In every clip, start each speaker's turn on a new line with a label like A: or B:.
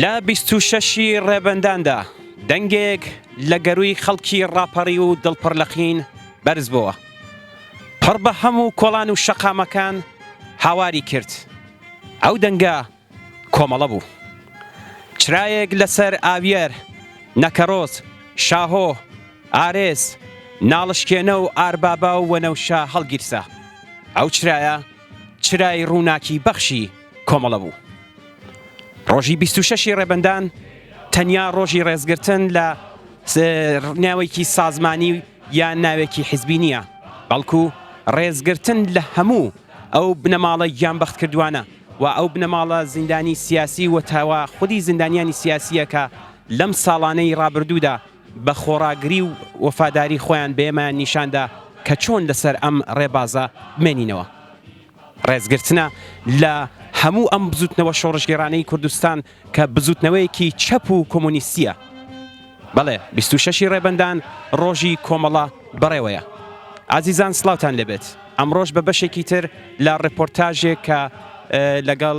A: لە 26 ڕێبەنداندا دەنگێک لە گەروی خەڵکی ڕاپەڕی و دڵپڕ لەخین بەرز بووە. پڕ بە هەموو کۆڵان و شەقامەکان هاواری کرد. ئەو دەنگە کۆمەڵە بوو. چرایەک لەسەر ئاویەر، نەکەڕۆز، شاهۆ، ئارێز، ناڵشکێنە و ئاربابا و وەنەوشە هەڵگیرسە. ئەو چرایە چرای ڕووناکی بەخشی کۆمەڵە بوو. ڕۆژی 26 ڕێبەندان تەنیا ڕۆژی ڕێزگرتن لە ناوێکی سازمانی یان ناوێکی حیزبی نییە، بەڵکو ڕێزگرتن لە هەموو ئەو بنەماڵە گیانبەخت کردوانە و ئەو بنەماڵە زیندانی سیاسی و تاوا خودی زیندانیانی سیاسیە کە لەم ساڵانەی ڕابردوودا بە خۆڕاگری و وەفاداری خۆیان بێمە نیشاندا کە چۆن لەسەر ئەم ڕێبازە بمێنینەوە. ڕێزگرتنە لە هەموو ئەم بزوتنەوە شۆڕژگێڕانەی کوردستان کە بزوتنەوەیەکی چەپ و کۆمۆنیستیە. بەڵێ 26 ڕێبەندان ڕۆژی کۆمەڵە بەڕێوەیە. ئازیزان سڵاوتان لێبێت. ئەمڕۆژ بە بەشێکی تر لە ڕپۆرتاژێک کە لەگەڵ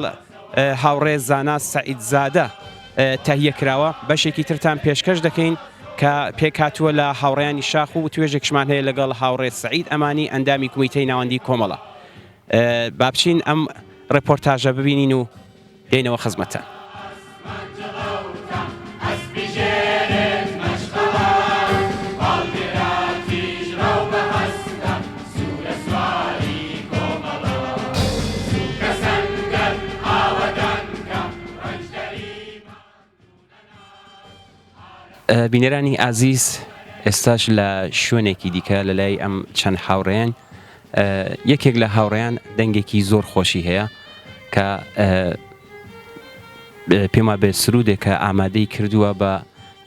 A: هاوڕێ زانا سەعیدزادە تەهیە کراوە بەشێکی ترتان پێشکەش دەکەین کە پێکهاتووە لە هاوڕێیانی شاخ و توێژێکشمان هەیە لەگەڵ هاوڕێ سەعید ئەمانی ئەندامی کومیتەی ناوەندی کۆمەڵە. با بچین ئەم ڕپۆرتاژە ببینین و دێنەوە خزمەتە. بینەرانی ئازیز، ئێستاش لە شوێنێکی دیکە لە لای ئەم چەند هاوڕێیان یەکێک لە هاوڕێیان دەنگێکی زۆر خۆشی هەیە کە پێما بێ سرودێک کە ئامادەی کردووە بە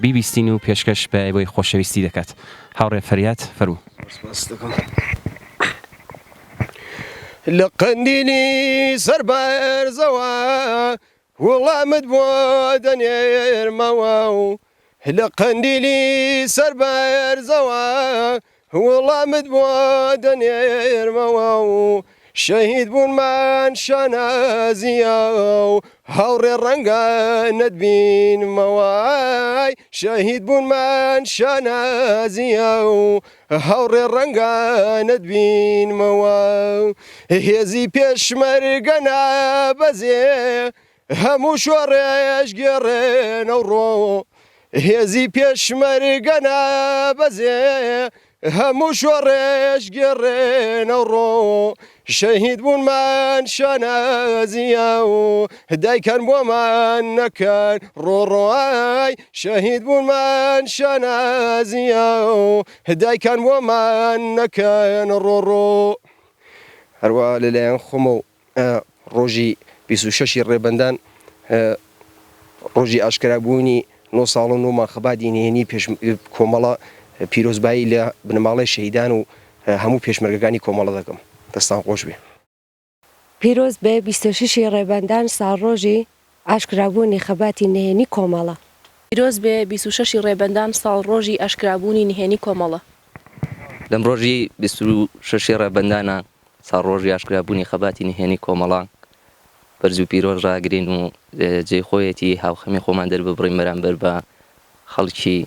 A: بیبیستین و پێشکەش بە بۆی خۆشەویستی دەکات. هاوڕێ فەریاد فەرموو.
B: لە قەندیلی سەر بەرزەوە وەڵامت بۆ دەنێرمەوە و لە قەندیلی سەر بەرزەوە وەڵامت بۆ دەنێرمەوە و شەهید بوونمان شانازیە و هاوڕێ ڕەنگە نەتبینمەوە. شەهید بوونمان شانازیە و هاوڕێ ڕەنگە نەتبینمەوە. هێزی پێشمەرگە نابەزێ هەموو شۆڕێش گێڕێنە و ڕۆ. هێزی پێشمەرگە نابەزێ هەموو شۆڕێش گێڕێنە و ڕۆ. شەهید بوونمان شانازیە و دایکان بۆمان نەکەن ڕۆڕۆی. شەهید بوونمان شانازیە و دایکان بۆمان نەکەن ڕۆڕۆ. هەروە لەلایەن خۆمە و ڕۆژی 26 ڕێبەندان ڕۆژی ئاشکرابوونی 9 ساڵ و 9 ماخەبادی نهێنی کۆمەڵە پیرۆزبایی لە بنەماڵی شەهیدان و هەموو پێشمەرگەکانی کۆمەڵە دەکەم. دەستان خۆش بێ.
C: پیرۆز بێ 26 ڕێبەندان ساڵڕۆژی ئاشکرابوونی خەباتی نهێنی کۆمەڵە.
D: پیرۆز بێ 26 ڕێبەندان ساڵڕۆژی ئاشکرابوونی نهێنی کۆمەڵە.
E: لەم ڕۆژی 26 ڕێبەندانە ساڵڕۆژی ئاشکرابوونی خەباتی نهێنی کۆمەڵە بەرز و پیرۆز ڕاگرین و جێخۆیەتی هاوخەمی خۆمان دەرببڕین بەرامبەر بە خەڵکی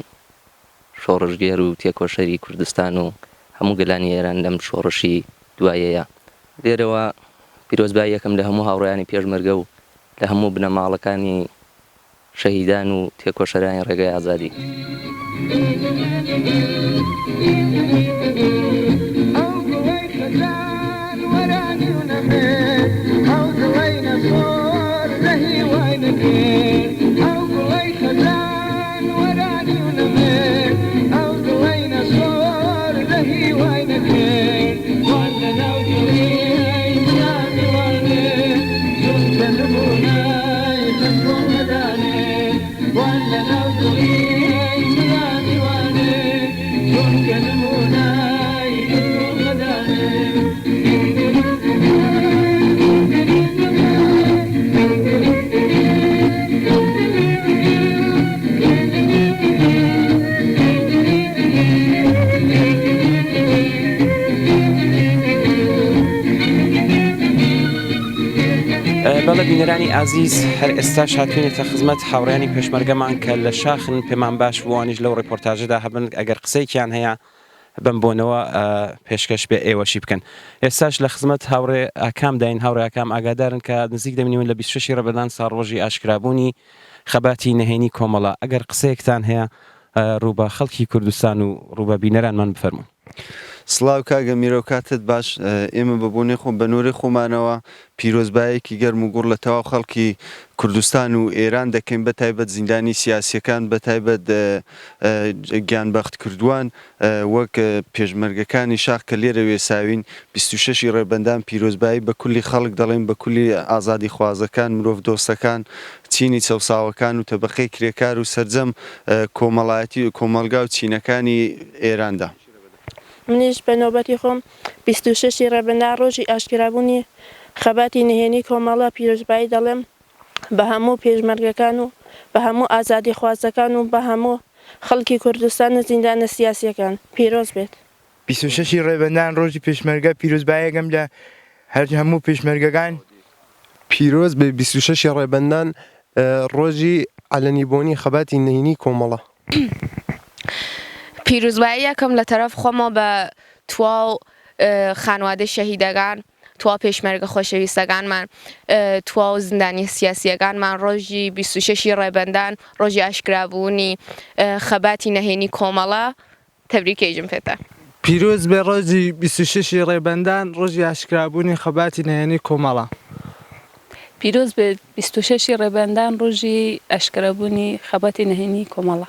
E: شۆڕژگێر و تێکۆشەری کوردستان و هەموو گەلانی ئێران لەم شۆڕشی دوایەیە. لێرەوە پیرۆزبایی یەکەم لە هەموو هاوڕێیانی پێشمەرگە و لە هەموو بنەماڵەکانی شەهیدان و تێکۆشەرانی ڕێگای ئازادی.
A: بەڵێ بینەرانی ئازیز هەر ئێستاش هاتوینێتە خزمەت هاوڕێیانی پێشمەرگەمان کە لە شاخن پێمان باش بوانیش لەو ڕێپۆرتاژەدا هەبن ئەگەر قسەیەکیان هەیە بم بۆنەوە پێشکەش بێ ئێوەشی بکەن. ئێستاش لە خزمەت هاوڕێ ئاکام داین هاوڕێ ئاکام ئاگادارن کە نزیک دەمینەوە لە 26 ڕەبەدان ساڵ ڕۆژی ئاشکرابوونی خەباتی نهێنی کۆمەڵە. ئەگەر قسەیەکتان هەیە ڕووبە خەڵکی کوردستان و ڕووبە بینەرانمان بفەرمون.
F: سڵاو کاگە میرۆکاتت باش. ئێمە بەبوونی خۆ بە نوێی خۆمانەوە پیرۆزبایەکی گەرم و گوڕ لە تەواو خەڵکی کوردستان و ئێران دەکەین بە تایبەت زیندانی سیاسیەکان بە تایبەت گیانبەخت کردووان وەک پێشمەرگەکانی شاخ کە لێرە وێساوین 26 ڕێبەندان پیرۆزبایی بە کولی خەڵک دەڵێن بە کولی ئازادی خوازەکان مرۆڤ دۆستەکان چینی چەساوەکان و تەبەقەی کرێکار و سەرجەم کۆمەڵایەتی و کۆمەلگا و چینەکانی ئێراندا.
D: منیش بە نۆبەتی خۆم 26 ڕەبەندان ڕۆژی ئاشکرابوونی خەباتی نهێنی کۆمەڵە پیرۆزبایی دەڵێم بە هەموو پێشمەرگەکان و بە هەموو ئازادی خوازەکان و بە هەموو خەڵکی کوردستان و زیندانە سیاسیەکان پیرۆز بێت.
G: 26 ڕێبەندان ڕۆژی پێشمەرگە پیرۆزبایەکەم لە هەر هەموو پێشمەرگەکان
H: پیرۆز بە 26 ڕێبەندان ڕۆژی عەلەنیبوونی خەباتی نهێنی کۆمەڵە.
I: پیرۆزبایی یەکەم لە تەرەف خۆمەوە بە تواو خانوادە شەهیدەکان، توا پێشمەرگە خۆشەویستەکانمان، تواو زیندانی سیاسیەکانمان ڕۆژی 26 ڕێبەندان ڕۆژی ئاشکرابوونی خەباتی نەهێنی کۆمەڵە تەبریکێژم پێتە.
J: پیرۆز بێ ڕۆژی 26 ڕێبەندان ڕۆژی ئاشکرابوونی خەباتی نەهێنی کۆمەڵە.
K: پیرۆز بێ 26 ڕێبەندان ڕۆژی ئاشکرابوونی خەباتی نەهێنی کۆمەڵە.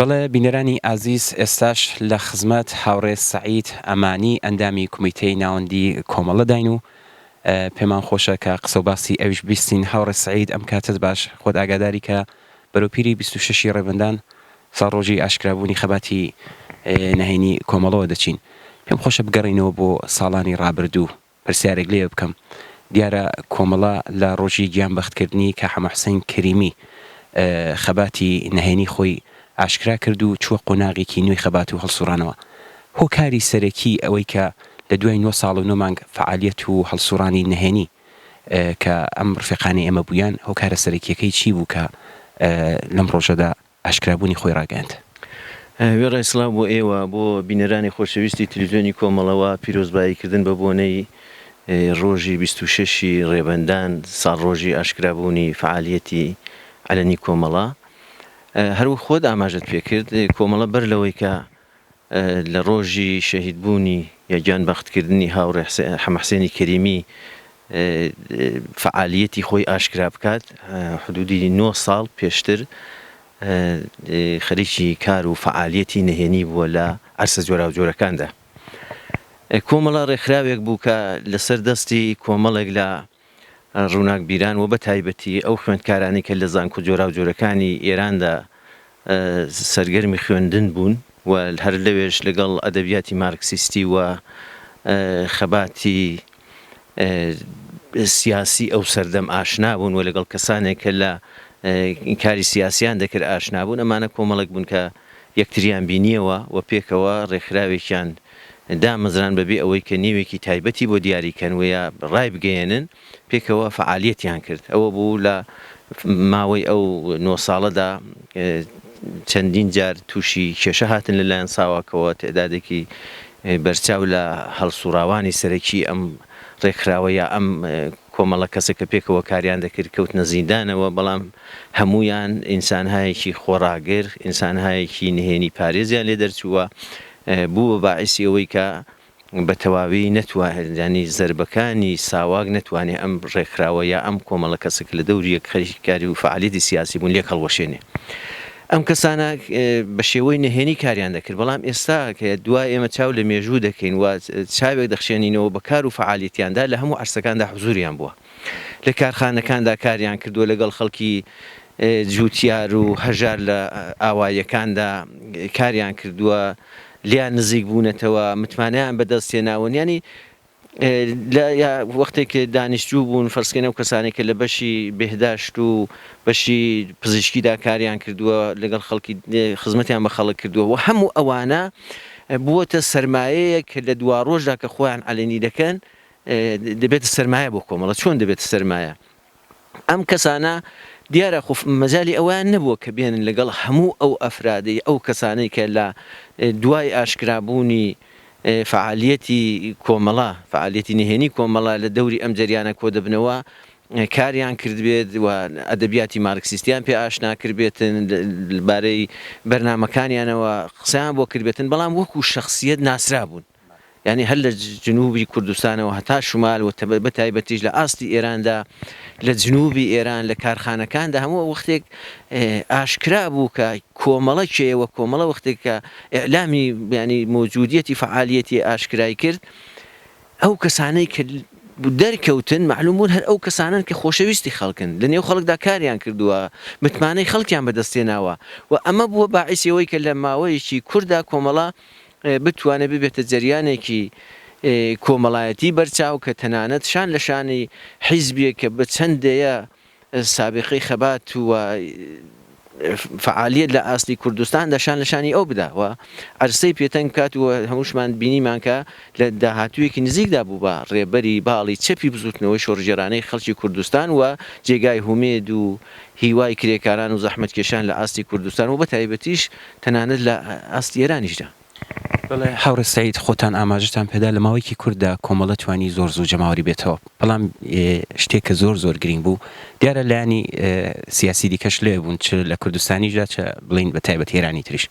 A: بەڵێ بینەرانی ئازیز ئێستاش لە خزمەت هاوڕێ سەعید ئەمانی ئەندامی کومیتەی ناوەندی کۆمەڵە داین و پێمان خۆشە کە قسە و باسی ئەویش بیستین. هاوڕێ سەعید ئەم کاتت باش خۆت ئاگاداری کە بەرەوپیری 26 ڕێبەندان ساڵ ڕۆژی ئاشکرابوونی خەباتی نەهێنی کۆمەڵەوە دەچین. پێم خۆشە بگەڕینەوە بۆ ساڵانی ڕابردوو پرسیارێک لێ بکەم. دیارە کۆمەڵە لە ڕۆژی گیانبەختکردنی کە حەمە حوسێن کەریمی خەباتی نەهێنی خۆی ئاشکرا کرد و چووە قۆناغێکی نوێی خەبات و هەڵسوڕانەوە. هۆکاری سەرەکی ئەوەی کە لە دوای 9 ساڵ و 9 مانگ فعالیەت و هەڵسوڕانی نەهێنی کە ئەم ڕفیقانی ئێمە بوویان هۆکارە سەرەکیەکەی چی بوو کە لەم ڕۆژەدا ئاشکرابوونی خۆی ڕاگەاند؟
L: وێڕای سڵاو بۆ ئێوە بۆ بینەرانی خۆشەویستی تەلەڤیزیۆنی کۆمەڵەوە پیرۆزباییکردن بە بۆنەی ڕۆژی 26 ڕێبەندان ساڵ ڕۆژی ئاشکرابوونی فعالیەتی عەلەنی کۆمەڵە. هەروە خۆت ئاماژت پێکرد کۆمەڵە بەر لەوەی کە لە ڕۆژی شەهیدبوونی یا گیانبەختکردنی هاوڕێ حەمە حوسێنی کەریمی فعالیەتی خۆی ئاشکرا بکات حدودی 9 ساڵ پێشتر خەریکی کار و فعالیەتی نەهێنی بووە لە عەرسە جۆرا و جۆرەکاندا. کۆمەڵە ڕێکخراوێک بوو کە لەسەر دەستی کۆمەڵێک لە ڕووناک بیران و بە تایبەتی ئەو خوێندکارانی کە لە زانکۆ جۆرا و جۆرەکانی ئێراندا سەرگەرمی خوێندن بوون و هەر لەوێش لەگەڵ ئەدەبیاتی مارکسیستی و خەباتی سیاسی ئەو سەردەم ئاشنا بوون و لەگەڵ کەسانێک کە لە کاری سیاسیان دەکرد ئاشنا بوون. ئەمانە کۆمەڵێک بوون کە یەکتریان بینیەوە و پێکەوە ڕێکخراوێکیان دامەزران بەبێ ئەوەی کە نێوێکی تایبەتی بۆ دیاریکەن وە ڕای بگەێنن پێکەوە فعالیەتیان کرد. ئەوە بوو لە ماوەی ئەو 9 ساڵەدا چەندین جار تووشی کێشە هاتن لەلایەن ساواکەوە تێدادێکی بەرچاو لە هەڵسوڕاوانی سەرەکی ئەم ڕێکخراوەیە ئەم کۆمەڵە کەسە کە پێکەوە کاریان دەکرد کەوتنە زیندانەوە بەڵام هەمویان ئینسانهایەکی خۆڕاگر ئینسانهایەکی نهێنی پارێزیان لێ دەرچووە بوو بە باعیسی ئەوەی کە بە تەواوی نەتوانێت زەربەکانی ساواک نەتوانێت ئەم ڕێکخراوە یا ئەم کۆمەڵە کەسێک لە دەوری یەک خەریکی و فعالیەتی سیاسی بوون لێک هەڵوەشێنێ. ئەم کەسانە بە شێوەی نهێنی کاریان دەکرد بەڵام ئێستا کە دوای ئێمە چاو لە مێژوو دەکەین و چاوێک دەخشێنینەوە بە کار و فعالیەتیاندا لە هەموو عەرسەکاندا حوزوریان بووە. لە کارخانەکاندا کاریان کردووە لەگەڵ خەڵکی جوتیار و هەژار لە ئاوایەکاندا کاریان کردووە لیان نزیک بوونەتەوە متمانیان بەدەستێناون ینی وەختێک دانیشتجوو بوون فەرسکەنە و کەسانێکە لە بەشی بێهداشت و بەشی پزیشکیدا کاریان کردووە لەگەڵ خەڵکی خزمەتیان بە خەڵک کردووە و هەموو ئەوانە بووەتە سەرمایەیەک لە دوا ڕۆژدا کە خۆیان عەلێنی دەکەن دەبێتە سەرمایە بۆ کۆمەڵە چۆن دەبێتە سەرمایە ئەم کەسانە دیارە مەجای ئەویان نەبووە کە بێنن لەگەڵ هەموو ئەو ئەفرادی ئەو کەسانەی کە لە دوای ئاشکرابوونی فعالیەتی کۆمەڵە فعالیەتی نهێنی کۆمەڵە لە دەوری ئەم جەریانە کۆ دەبنەوە کاریان کردبێت و ئەدەبیاتی مارکسیستیان پێ ئاشنا کردبێتن لەبارەی بەرنامەکانیانەوە قسەیان بۆ کردبێتن بەڵام وەکو شەخسیەت ناسرا بوون یعنی هەر لە جنوبی کوردستانەوە هەتا شمال و بەتایبەتیش لە ئاستی ئێراندا لە جنوبی ئێران لە کارخانەکاندا هەموو وەختێک ئاشکرا بوو کە کۆمەڵە کێوە کۆمەڵە وەختێک کە ئێعلامی ینی موجودیەتی فعالیەتی ئاشکرای کرد ئەو کەسانەی کە دەرکەوتن معلوم بوون هەر ئەو کەسانن کە خۆشەویستی خەڵکن لە نێو خەڵکدا کاریان کردووە متمانەی خەڵکیان بەدەستێناوە و ئەمە بووە باعیسەوەی کە لە ماوەیەکی کووردا کۆمەڵە بتوانێت ببێتە جەریانێکی کۆمەڵایەتی بەرچاو کە تەنانەت شان لە شانی حیزبێک کە بە چەندەیە سابقەی خەبات و فعالیت لە ئاستی کوردستاندا شان لە شانی ئەو بداوە عەرسەی پێتەنگ کات و هەمووشمان بینیمان کە لە داهاتوویەکی نزیکدا بوو بە ڕێبەری باڵی چەپی بزوتنەوەی شۆڕژێرانەی خەڵکی کوردستان و جێگای هومێد و هیوای کرێکاران و زەحمەتکێشان لە ئاستی کوردستان و بەتایبەتیش تەنانەت لە ئاستی ئێرانیشدا.
A: بەڵێ هاورە سەید خۆتان ئاماژتان پێدا لە ماوەیەکی کووردا کۆمەڵە توانی زۆر زوو جەماوەری بێتەوە بەڵام شتێک کە زۆر گرنگ بوو دیارە لایانی سیاسی دیکەش لێ بوون چ لە کوردستانیشدا چە بڵین بە تایبەت ئێرانی تریش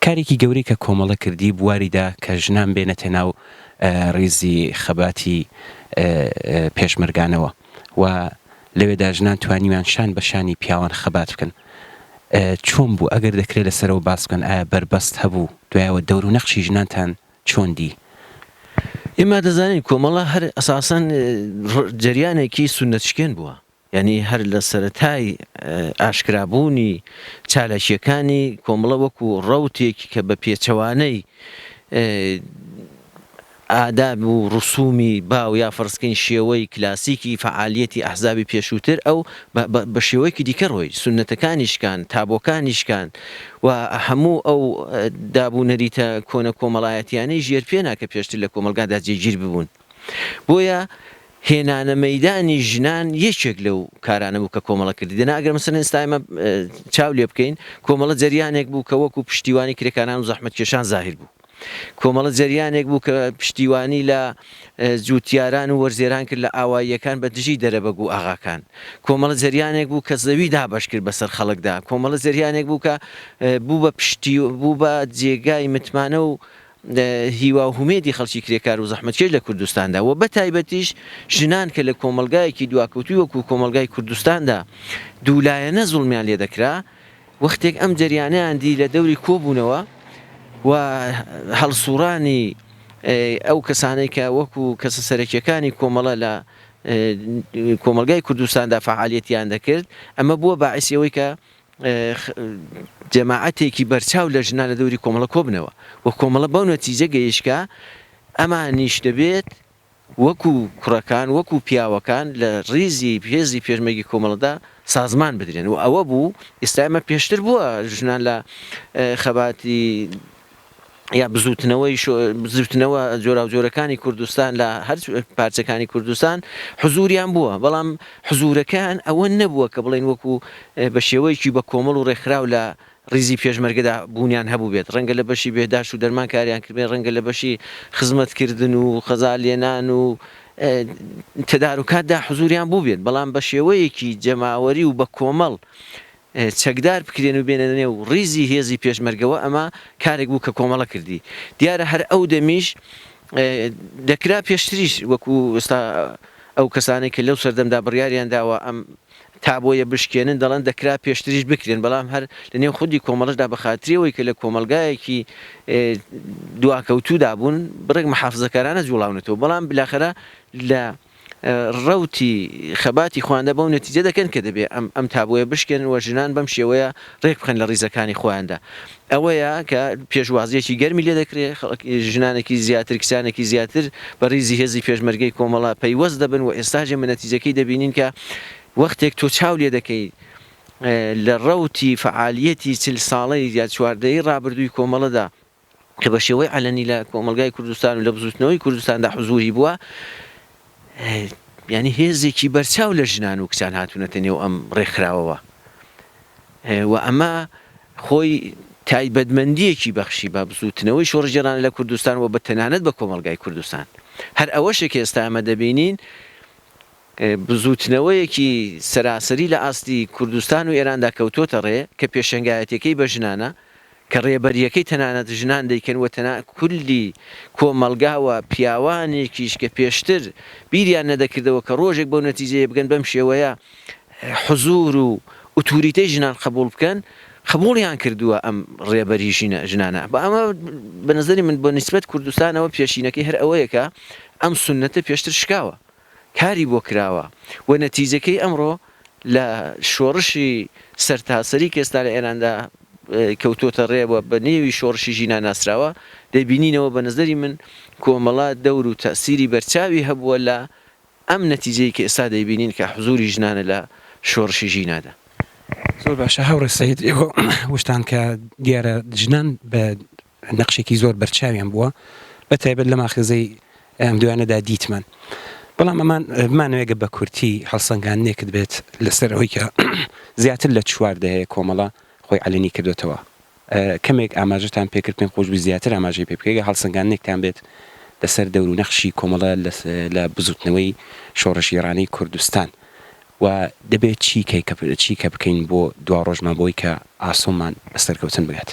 A: کارێکی گەورەی کە کۆمەڵە کردی بواریدا کە ژنان بێنەتە ناو ڕێزی خەباتی پێشمەرگانەوە و لەوێدا ژنان توانیمان شان بە شانی پیاوان خەبات بکەن چۆن بوو ئەگەر دەکرێت لەسەرەوە باس بکەن ئایا بەربەست هەبوو دوایەوە دەور و نەخشی ژنانتان چۆن دی
L: ئێمە دەزانین کۆمەڵە هەر ئەساسەن جەریانێکی سونەتشکێن بووە یعنی هەر لە سەرەتای ئاشکرابوونی چالاکیەکانی کۆمەڵە وەکو ڕەوتێکی کە بە پێچەوانەی ئاداب و ڕسومی باو یا فەرزکەین شێوەی کلاسیکی فعالیەتی ئەحزابی پێشووتر ئەو بە شێوەیەکی دیکە ڕۆی سونەتەکانیشکان تابۆکانیشکان و هەموو ئەو دابوونەریتە کۆنە کۆمەڵایەتیانەی ژێر پێ ناکە پێشتر لە کۆمەلگادا جێگیر ببوون بۆیە هێنانە مەیدانی ژنان یەکێک لەو کارانە بوو کە کۆمەڵە کردی دەنا ئەگەر مەسەن ئێستا ئێمە چاو لێ بکەین کۆمەڵە جەریانێک بوو کە وەکو پشتیوانی کرێکاران و زەحمەتکێشان زاهیر بوو کۆمەڵە جەریانێک بوو کە پشتیوانی لە جوتیاران و وەرزێران کرد لە ئاواییەکان بە دژی دەرەبەگ و ئاغاکان کۆمەڵە جەریانێک بوو کە زەوی دابەش کرد بەسەر خەڵکدا کۆمەڵە جەریانێک بوو کە بوو بە پشتی بوو بە جێگای متمانە و هیوا و هومێدی خەڵکی کرێکار و زەحمەتکێش لە کوردستاندا و بەتایبەتیش ژنان کە لە کۆمەلگایەکی دواکەوتوی وەکو کۆمەلگای کوردستاندا دوولایەنە زوڵمیان لێ دەکرا وەختێک ئەم جەریانەیان دی لە دەوری کۆبوونەوە و هەڵسوڕانی ئەو کەسانەی کە وەکو کەسە سەرەکیەکانی کۆمەڵە لە کۆمەلگای کوردستاندا فعالیەتیان دەکرد ئەمە بووە باعیسەوەی کە جەماعەتێکی بەرچاو لە ژنان لە دەوری کۆمەڵە کۆبنەوە و کۆمەڵە بەو نەتیجە گەیشتکە ئەمانیش دەبێت وەکو کوڕەکان وەکو پیاوەکان لە ڕیزی هێزی پێشمەرگی کۆمەڵەدا سازمان بدرێن و ئەوە بوو ئێستا ئەمە پێشتر بووە ژنان لە خەباتی یا بزوتنەوە جۆرا و جۆرەکانی کوردستان لە هەر پارچەکانی کوردستان حزوریان بووە بەڵام حزورەکان ئەوە نەبووە کە بڵێن وەکو بە شێوەیەکی بە کۆمەڵ و ڕێکخراو لە ڕیزی پێشمەرگەدا بوونیان هەبوو بێت ڕەنگە لە بەشی بێداشت و دەرمان کاریان کردێن ڕەنگە لە بەشی خزمەتکردن و خەزالێنان و تدارکاتدا حزوریان بوو بێت بەڵام بە شێوەیەکی جەماوەری و بە کۆمەڵ چەکدار بکرێن و بێنە نێو ڕیزی هێزی پێشمەرگەوە ئەمە کارێک بوو کە کۆمەڵە کردی دیارە هەر ئەو دەمیش دەکرا پێشتریش وەکو ئێستا ئەو کەسانێک کە لەو سەردەمدا بڕیاریان داوە ئەم تابۆیە بشکێنن دەڵێن دەکرا پێشتریش بکرێن بەڵام هەر لە نێو خودی کۆمەڵەشدا بە خاتریەوەی کە لە کۆمەلگایەکی دواکەوتوودا بوون بڕێک محافزەکارانە جوڵاونێتەوە بەڵام بلاخەرە لە ڕەوتی خەباتی خواندا بەو نەتیجە دەکەن کە دەبێت ئەم تابووە بشکێن و ژنان بەم شێوەیە ڕێک بخەن لە ڕیزەکانی خۆیاندا ئەوەیە کە پێشوازیەکی گەرمی لێ دەکرێت ژنانێکی زیاتر کسانێکی زیاتر بە ریزی هێزی پێشمەرگەی کۆمەڵە پەیوەست دەبن و ئێستاژێ من نەتیجەکەی دەبینین کە وەختێک تۆ چاو لێ دەکەی لە ڕەوتی فعالیەتی 40 ساڵەی یا چواردەی ڕابردووی کۆمەڵەدا کە بە شێوەی عەلەنی لە کۆمەلگای کوردستان و لە بزوتنەوەی کوردستاندا حوزوری بووە ینی هێزێکی بەرچاو لە ژنان و کچان هاتوونەتە نێو ئەم ڕێکخراوەوە و ئەمە خۆی تایبەتمەندیەکی بەخشی بە بزوتنەوەی شۆڕژێران لە کوردستان و بە تەنانەت بە کۆمەلگای کوردستان هەر ئەوەشێک ئێستا ئەمە دەبینین بزوتنەوەیەکی سەراسەری لە ئاستی کوردستان و ئێراندا کەوتۆتە ڕێ کە پێشەنگایەتەکەی بە ژنانە کە ڕێبەریەکەی تەنانەت ژنان دەیکەن و کولی کۆمەلگاوە پیاوانێکیش کە پێشتر بیریان نەدەکردەوە کە ڕۆژێک بەو نەتیجەیە بگەن بەم شێوەیە حزور و ئوتوریتەی ژنان قبول بکەن قبوڵیان کردووە ئەم ڕێبەری ژنانە بە ئەمە بە نظری من بۆ نسبەت کوردستانەوە پێشینەکەی هەر ئەوەیەکە ئەم سونەتە پێشتر شکاوە کاری بۆ کراوە و نەتیجەکەی ئەمڕۆ لە شۆڕشی سەرتاسەری کە ئێستا لە ئێراندا کەوتۆتە ڕێوە بە نێوی شۆڕشی ژینە ناسراوە دەبینینەوە بە نظری من کۆمەڵا دەور و تەسیری بەرچاوی هەبووە لە ئەم نەتیجەی کە ئێستا دەیبینین کە حزوری ژنانە لە شۆڕشی ژینادا
A: زۆر باشە هەورە سەید ئێوە وشتان کە دیارە ژنان بە نەقشێکی زۆر بەرچاویان بووە بە تایبەت لە ماخزەی ئەم دوانەدا دیتمان بەڵام ئەمانەوێگە بە کورتی هەڵسەنگاندنێکت بێت لەسەر ئەوەی کە زیاتر لە چواردەیە کۆمەڵە خۆی عەلەنی کردوێتەوە کەمێک ئاماژەتان پێکرد پێم خۆشبی زیاتر ئاماژەی پێ بکەیگە هەڵسەنگاندنێکتان بێت لەسەر دەور و نەخشی کۆمەڵە لە بزوتنەوەی شۆڕشیێرانی کوردستان و دەبێت چی کە بکەین بۆ دوا ڕۆژمان بۆی کە ئاسۆمان بەسەرکەوتن بگات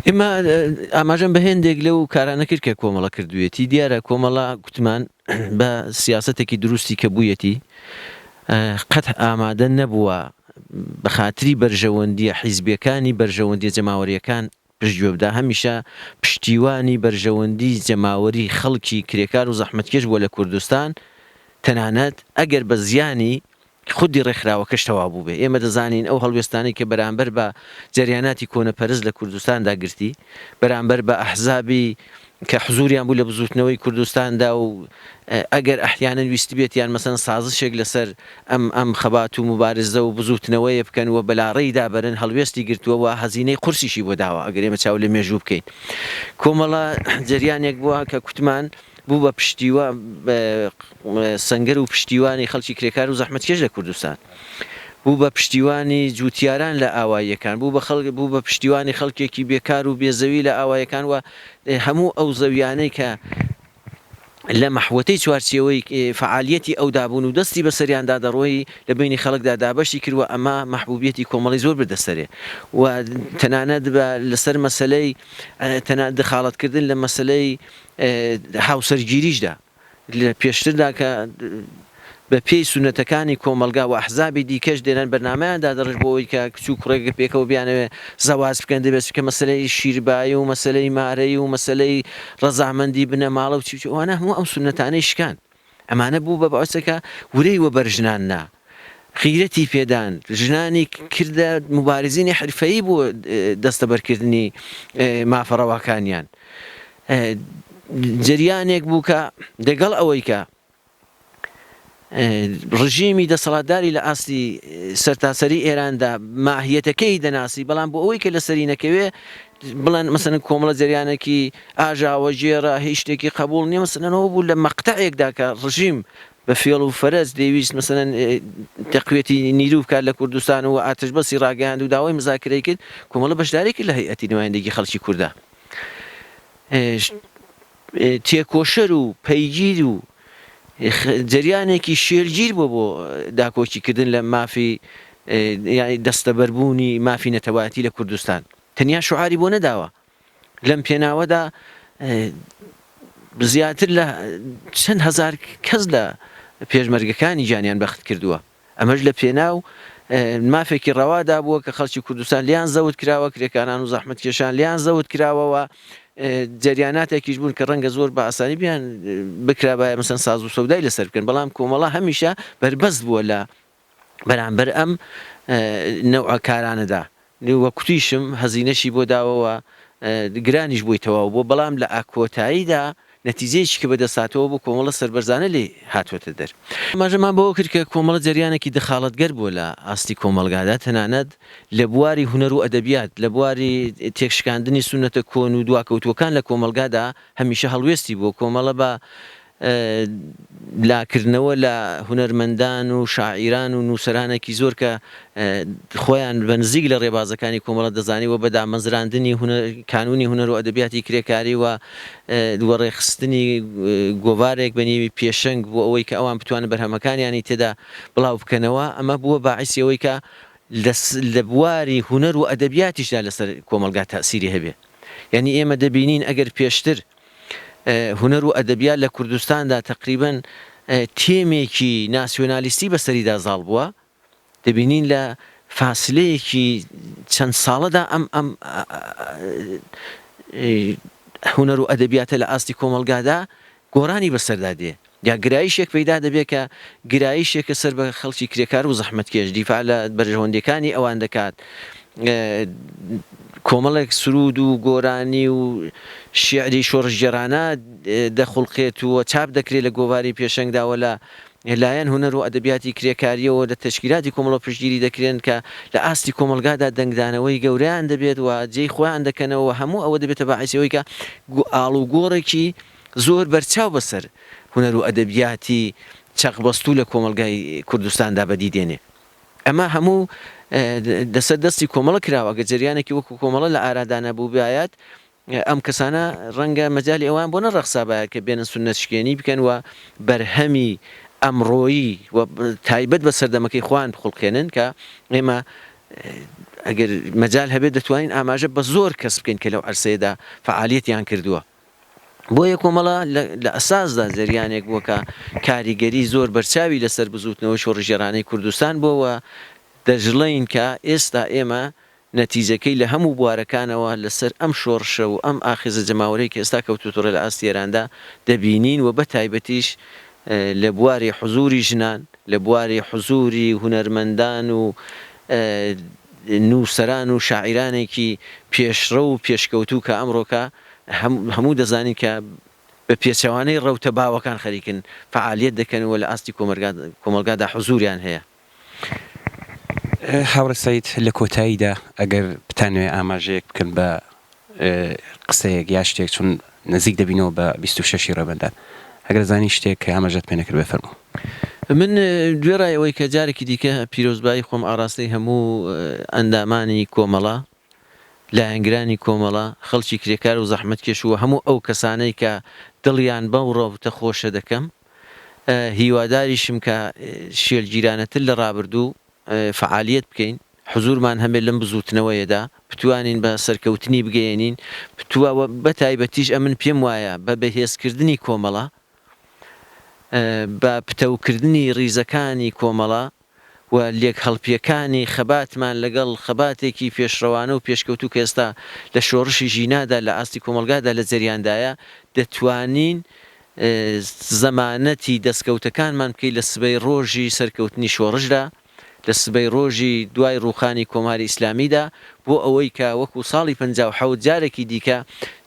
L: ئێمە ئاماژەم بە هێندێک لەو کارانە کرد کە کۆمەڵە کردوێتی دیارە کۆمەڵە گوتمان بە سیاسەتێکی دروستی کە بوویەتی قەت ئامادە نەبووە بە خاتری بەرژەوەندیە حیزبیەکانی بەرژەوەندی جەماوەریەکان پشتگوێ بدا هەمیشە پشتیوانی بەرژەوەندی جەماوەری خەڵکی کرێکار و زەحمەتکێش بووە لە کوردستان تەنانەت ئەگەر بە زیانی خودی ڕێکخراوەکەش تەواو بوو بێ ئێمە دەزانین ئەو هەڵوێستانی کە بەرامبەر بە جریاناتی کۆنەپەرست لە کوردستاندا گرتی بەرامبەر بە ئەحزابی کە حزوریان بوو لە بزوتنەوەی کوردستاندا و ئەگەر ئەحیانەن ویستی بێت یان مەسەن سازشێک لەسەر ئەم خەبات و مبارزە و بزوتنەوەیە بکەن و بەلاڕێیدا بەرن هەڵوێستی گرتووە هەزینەی قورسیشی بۆ داوە ئەگەر ئێمە چاو لە مێژوو بکەین کۆمەڵە جریانێک بووە کە کوتمان بوو بە پشتیوە سەنگەر و پشتیوانی خەڵکی کرێکار و زەحمەتکێش لە کوردستان بوو بە پشتیوانی جوتیاران لە ئاواییەکان بوو بە پشتیوانی خەڵکێکی بێکار و بێزەوی لە ئاوایەکان و هەموو ئەو زەویانەی کە لە مەحوەتەی چوارچێوەی فعالیەتی ئەو دابوون و دەستی بەسەریاندا دەڕۆی لە بینی خەڵکدا دابەشی کردووە ئەمە محبوبیەتی کۆمەڵی زۆر بردەسەرێ و تەنانەت لەسەر مەسلەی تەنانەت دخالەتکردن لە مەسلەی هاوسەرگیریشدا لە پێشتردا کە بە پێی سونەتەکانی کۆمەلگا و ئەحزابی دیکەش دێنن بەرنامەیاندا دەڕژ بۆەوەی کە کچوو کوڕێک پێکەوە بیانەوێ زەواز بکەن دەبێت کە مەسلەی شیربایی و مەسلەی مارەی و مەسلەی ڕەزامەندی بنە ماڵە و چیوانە هەموو ئەم سونەتانەی شکان ئەمانە بوو بە باوەسەکە ورەی وە بەرژنان نا خیرەتی پێدان ژنانی کردە مبارزینی حرفەیی بۆ دەستەبەرکردنی مافەڕەواکانیان جریانێک بوو کە دەگەڵ ئەوەی کە ڕژیمی دەسەڵاتداری لە ئاستی سەرتاسەری ئێراندا ماهیەتەکەی دەناسی بەڵام بۆ ئەوەی کە لەسەری نەکەوێ بڵێن مەسەن کۆمەڵە جریانێکی ئاژاوە ژێرە هیچ شتێکی قبول نییە مەسەنەوە بوو لە مەقتەعێکدا کە ڕژیم بە فێڵ و فەرەز دەیویست مەسەن تەقوێتی نیرو بکات لە کوردستان و ئاتش بەسی ڕاگەیاند و داوای مزاکرەی کرد کۆمەڵە بەشدارێکی لە هەیئەتی نمایندەگی خەڵکی کووردا تێکۆشەر و پەیگیر و جریانێکی شێرگیر بوو بۆ داکۆچیکردن لە مافی دەستەبەربوونی مافی نەتەوایەتی لە کوردستان تەنیا شعاری بۆ نەداوە لەم پێناوەدا زیاتر لە چەند هەزار کەس لە پێشمەرگەکانی جانیان بەخت کردووە ئەمەش لە پێناو مافێکی ڕەوادا بووە کە خەڵکی کوردستان لیان زەوت کراوە کرێکاران و زەحمەتکێشان لیان زەوت کراوەوە جریاناتێکیش بوون کە ڕەنگە زۆر بە ئاسانی بیان بکرابایە مەسەن ساز و سەودای لەسەر بکەن بەڵام کۆمەڵە هەمیشە بەربەست بووە لە بەرامبەر ئەم نەوعە کارانەدا وە کوتیشم هەزینەشی بۆ داوەوە گرانیش بووی تەواو بۆ بەڵام لە ئاکۆتاییدا نەتیجەیەکی کە بەدەساتەوە بۆ کۆمەڵە سەربەرزانە لێ هاتوۆتە دەر ماژەمان بەوە کرد کە کۆمەڵە جریانێکی دەخاڵەتگەر بووە لە ئاستی کۆمەلگادا تەنانەت لە بواری هونەر و ئەدەبیات لە بواری تێکشکاندنی سونەتە کۆن و دواکەوتوەکان لە کۆمەلگادا هەمیشە هەڵوێستی بۆ کۆمەڵە بە لاکردنەوە لە هونەرمەندان و شاعیران و نووسەرانێکی زۆر کە خۆیان بە نزیک لە ڕێبازەکانی کۆمەڵە دەزانیوە بە دامەزراندنی کانونی هونەر و ئەدەبیاتی کرێکاری و وەڕێخستنی گۆوارێک بە نیوی پێشەنگ بۆ ئەوەی کە ئەوان بتوانە بەرهەمەکانیانی تێدا بڵاو بکەنەوە ئەمە بووە باعیسی ئەوەی کە لە بواری هونەر و ئەدەبیاتیشدا لەسەر کۆمەلگا تاسیری هەبێ یعنی ئێمە دەبینین ئەگەر پێشتر هونەر و ئەدەبیات لە کوردستاندا تقریبەن تێمێکی ناسیۆنالیستی بەسەریدا زاڵ بووە دەبینین لە فاسلەیەکی چەند ساڵەدا ئەم هونەر و ئەدەبیاتە لە ئاستی کۆمەلگادا گۆڕانی بەسەردا دێ یا گرایشێک پەیدا دەبێت کە گرایشێکە سەر بە خەڵکی کرێکار و زەحمەتکێش دیفاع لە بەرژەوەندەکانی ئەوان دەکات کۆمەڵێک سرود و گۆرانی و شیعری شۆڕژگەرانە دەخڵقێت و چاپ دەکرێت لە گۆواری پێشەنگداوە لە لایەن هونەر و ئەدەبیاتی کرێکاریەوە لە تەشکیلاتی کۆمەڵە پشتگیری دەکرێن کە لە ئاستی کۆمەلگادا دەنگدانەوەی گەوریان دەبێت و جێی خۆیان دەکەنەوە هەموو ئەوە دەبێتە باعیسەوەی کە ئاڵ و گۆڕێکی زۆر بەرچاو بەسەر هونەر و ئەدەبیاتی چەقبەستوو لە کۆمەلگای کوردستاندا بەدیدێنێ ئەمە هەموو دەسەر دەستی کۆمەڵە کراوە گە جریانێکی وەکو کۆمەڵە لە ئارادانە بوو بایەت ئەم کەسانە ڕەنگە مەجای ئەوان بۆ نەڕەخسابایە کە بێنن سونەتشکێنی بکەن و بەرهەمی ئەمڕۆیی و تایبەت بە سەردەمەکەی خۆیان بخڵقێنن کە ئێمە ئەگەر مەجال هەبێت دەتوانین ئاماژە بە زۆر کەس بکەین کە لەو عەرسەیەدا فعالیەتیان کردووە بۆیە کۆمەڵە لە ئەساسدا جریانێک بووە کە کاریگەری زۆر بەرچاوی لەسەر بزوتنەوە شۆڕژگەرانەی کوردستان بووە دەژڵین کە ئێستا ئێمە نەتیجەکەی لە هەموو بوارەکانەوە لەسەر ئەم شۆڕشە و ئەم ئاخیزە جەماوەرەی کە ئێستا کەوتوتۆڕە لە ئاستی ئێراندا دەبینین و بە تایبەتیش لە بواری حزوری ژنان لە بواری حزوری هونەرمەندان و نووسەران و شاعیرانێکی پێشڕە و پێشکەوتوو کە ئەمڕۆکە هەموو دەزانین کە بە پێچەوانەی ڕەوتە باوەکان خەریکن فعالیت دەکەنەوە لە ئاستی کۆمەلگادا حزوریان هەیە
A: هاوڕە سەید لە کۆتاییدا ئەگەر بتانوێ ئاماژەیەک بکەن بە قسەیەک یا شتێک چون نزیک دەبینەوە بە 26 ڕێبەندان ئەگەر زانی شتێک کە ئاماژەت پێ نەکرد بفەرموو
L: من دوێڕایەوەی کە جارێکی دیکە پیرۆزبایی خۆم ئاراستەی هەموو ئەندامانی کۆمەڵە لایەنگرانی کۆمەڵە خەڵکی کرێکار و زەحمەتکێش و هەموو ئەو کەسانەی کە دڵیان بەو ڕەوتە خۆشە دەکەم هیواداریشم کە شێلگیرانەتر لە ڕابردوو فعالیت بکەین حزورمان هەمێ لەم بزوتنەوەیەدا بتوانین بە سەرکەوتنی بگەێنین بتووە بە تایبەتیش ئەمن پێم وایە بە بەهێزکردنی کۆمەڵە بە پتەوکردنی ڕیزەکانی کۆمەڵە و لێک هەڵپیەکانی خەباتمان لەگەڵ خەباتێکی پێشڕەوانە و پێشکەوتوو کە ئێستا لە شۆڕشی ژینادا لە ئاستی کۆمەلگادا لە جەریاندایە دەتوانین زەمانەتی دەستکەوتەکانمان بکەین لە سبەی ڕۆژی سەرکەوتنی شۆڕشدا لە سبەی ڕۆژی دوای ڕووخانی کۆماری ئیسلامیدا بۆ ئەوەی کە وەکو ساڵی 57 جارێکی دیکە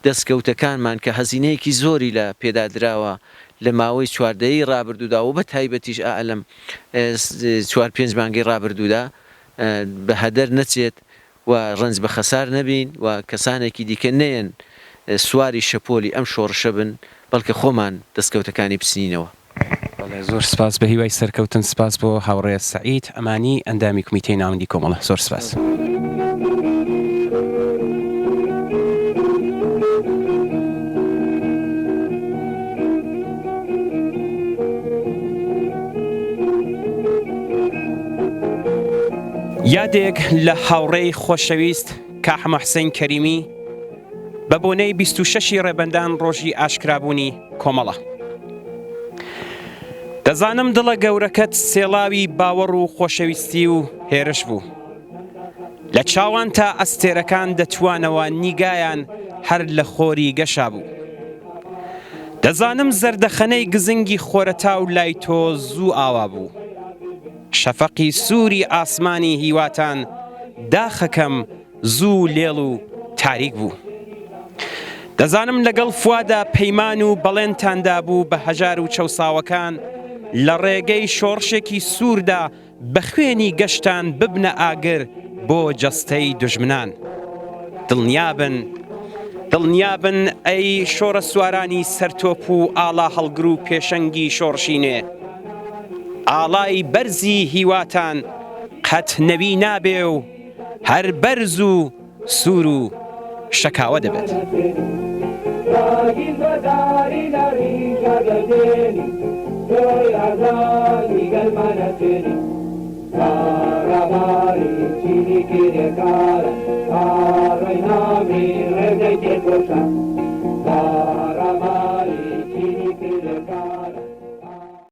L: دەستکەوتەکانمان کە هەزینەیەکی زۆری لە پێدادراوە لە ماوەی چواردەیی ڕابردوودا و بە تایبەتیش ئەلم 4-5 مانگەی ڕابردوودا بە هەدەر نەچێت و ڕنج بە خەسار نەبین و کەسانێکی دیکە نەیەن سواری شەپۆلی ئەم شۆڕشە بن بەڵکە خۆمان دەستکەوتەکانی بچینەوە
A: زۆر سپاس بە هیوای سەرکەوتن سپاس بۆ هاوڕێ سعید ئەمانی ئەندامی کمیتەی ناوەندی کۆمەڵە زۆر سپاس یادێک لە هاوڕێی خۆشەویست کاحمە حوسێن کەریمی بە بۆنەی 26 ڕێبەندان ڕۆژی ئاشکرابوونی کۆمەڵە دەزانم دڵە گەورەکەت سێڵاوی باوەڕ و خۆشەویستی و هێرش بوو. لە چاوان تا ئەستێرەکان دەتوانەوە نیگایان هەر لە خۆری گەشا بوو. دەزانم زەردەخەنەی گزنگی خۆرەتا و لای تۆ زوو ئاوا بوو. شەفەقی سووری ئاسمانی هیواتان داخەکەم زوو لێڵ و تاریک بوو. دەزانم لەگەڵ فوادا پەیمان و بەڵێنتاندا بوو بە هەژار و چەوساوەکان لە ڕێگەی شۆڕشێکی سووردا بە خوێنی گەشتان ببنە ئاگر بۆ جەستەی دوژمنان. دڵنیابن ئەی شۆڕە سوارانی سەرتۆپ و ئاڵا هەڵگر و پێشەنگی شۆڕشینێ، ئاڵای بەرزی هیواتان قەت نەوی نابێ و هەر بەرز و سوور و شەکاوە دەبێت.
M: Para